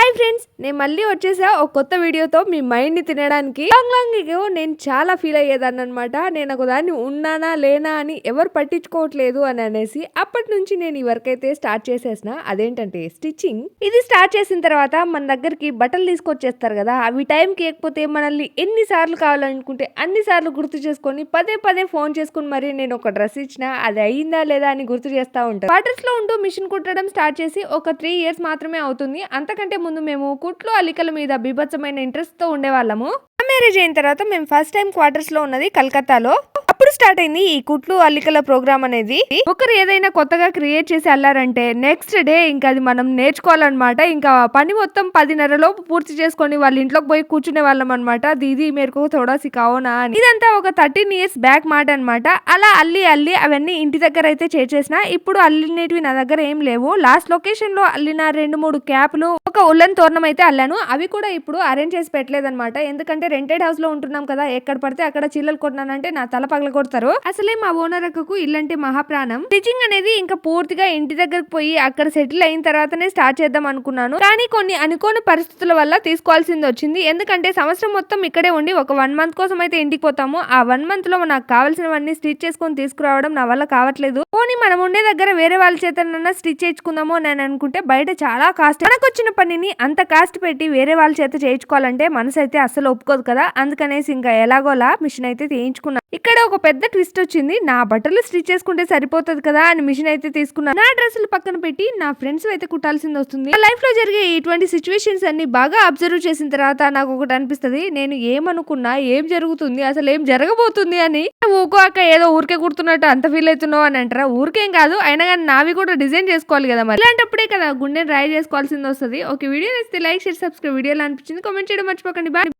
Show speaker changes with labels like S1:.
S1: Hi friends, నేను మళ్ళీ వచ్చేసా ఒక కొత్త వీడియోతో మీ మైండ్ని తినడానికి. లాంగ్ నేను చాలా ఫీల్ అయ్యేదాన్ని అనమాట. నేను ఒక దాన్ని ఉన్నానా లేనా అని ఎవరు పట్టించుకోవట్లేదు అని అనేసి అప్పటి నుంచి నేను ఈ వర్క్ అయితే స్టార్ట్ చేసేసిన. అదేంటంటే స్టిచ్చింగ్. ఇది స్టార్ట్ చేసిన తర్వాత మన దగ్గరికి బట్టలు తీసుకొచ్చేస్తారు కదా, అవి టైంకి ఇవ్వకపోతే మనల్ని ఎన్నిసార్లు కావాలనుకుంటే అన్ని సార్లు గుర్తు చేసుకొని పదే పదే ఫోన్ చేసుకుని మరి నేను ఒక డ్రెస్ ఇచ్చిన అది అయ్యిందా లేదా అని గుర్తు చేస్తూ ఉంటాను. క్వార్టర్స్ లో ఉంటూ మిషన్ కుట్టడం స్టార్ట్ చేసి ఒక 3 years మాత్రమే అవుతుంది. అంతకంటే ముందు మేము కుట్లు అల్లికల మీద బీభత్సమైన ఇంట్రెస్ట్ తో ఉండేవాళ్ళము. మ్యారేజ్ అయిన తర్వాత మేము ఫస్ట్ టైం క్వార్టర్స్ లో ఉన్నది కలకత్తాలో. అప్పుడు స్టార్ట్ అయింది ఈ కుట్లు అల్లికల ప్రోగ్రామ్ అనేది. ఒకరు ఏదైనా కొత్తగా క్రియేట్ చేసి అల్లారంటే నెక్స్ట్ డే ఇంకా అది మనం నేర్చుకోవాలన్నమాట. ఇంకా పని మొత్తం 10:30 లోపు పూర్తి చేసుకొని వాళ్ళ ఇంట్లోకి పోయి కూర్చునే వాళ్ళం అనమాట. దీది మేరకు తోడా సికావోనా అని. ఇదంతా ఒక 13 years బ్యాక్ మాట అనమాట. అలా అల్లి అవన్నీ ఇంటి దగ్గర అయితే చేసేసిన. ఇప్పుడు అల్లినేటివి నా దగ్గర ఏం లేవు. లాస్ట్ లొకేషన్ లో అల్లిన 2-3 క్యాప్లు, ఒక ఉల్లన్ తోరణం అయితే అల్లాను. అవి కూడా ఇప్పుడు అరేంజ్ చేసి పెట్టలేదన్నమాట. ఎందుకంటే రెంటెడ్ హౌస్ లో ఉంటున్నాం కదా, ఎక్కడ పడితే అక్కడ చిల్లలు కొట్టినానంటే నా తల పగల కొడతారు. అసలే మా ఓనర్ అక్కకు ఇల్లంటే మహాప్రాణం. స్టిచింగ్ అనేది ఇంకా పూర్తిగా ఇంటి దగ్గరకు పోయి అక్కడ సెటిల్ అయిన తర్వాతనే స్టార్ట్ చేద్దాం అనుకున్నాను. కానీ కొన్ని అనుకోని పరిస్థితుల వల్ల తీసుకోవాల్సింది వచ్చింది. ఎందుకంటే సంవత్సరం మొత్తం ఇక్కడే ఉండి ఒక 1 month కోసం అయితే ఇంటికి పోతాము. ఆ 1 month లో నాకు కావాల్సినవన్నీ స్టిచ్ చేసుకొని తీసుకురావడం నా వల్ల కావట్లేదు. పోనీ మనం ఉండే దగ్గర వేరే వాళ్ళ చేతనన్నా స్టిచ్ చేయించుకుందాము అని అనుకుంటే బయట చాలా కాస్ట్. మనకు వచ్చిన పనిని అంత కాస్ట్ పెట్టి వేరే వాళ్ళ చేత చేయించుకోవాలంటే మనసు అయితే అస్సలు ఒప్పుకోదు కదా. అందుకనేసి ఇంకా ఎలాగోలా మిషన్ అయితే తీయించుకున్నాను. ఇక్కడ ఒక పెద్ద ట్విస్ట్ వచ్చింది. నా బట్టలు స్టిచ్ చేసుకుంటే సరిపోతుంది కదా అని మిషన్ అయితే తీసుకున్నాను. నా డ్రెస్సులు పక్కన పెట్టి నా ఫ్రెండ్స్ అయితే కుట్టాల్సింది వస్తుంది. లైఫ్ లో జరిగే ఇటువంటి సిచ్యువేషన్స్ అన్ని బాగా అబ్జర్వ్ చేసిన తర్వాత నాకు ఒకటి అనిపిస్తుంది, నేను ఏమనుకున్నా ఏం జరుగుతుంది, అసలు ఏం జరగబోతుంది అని. ఊకో అక్క ఏదో ఊరికే కుడుతున్నట్టు అంత ఫీల్ అవుతున్నావు అని అంటారా. ఊరికేం కాదు, అయినా కానీ నావి కూడా డిజైన్ చేసుకోవాలి కదా. మరి ఇలాంటప్పుడే కదా గుండెని రాయి చేసుకోవాల్సింది వస్తుంది. ఒక వీడియో నచ్చితే లైక్, షేర్, సబ్స్క్రైబ్. వీడియోలో అనిపించింది కామెంట్ చేయడం మర్చిపోకండి. బాయ్.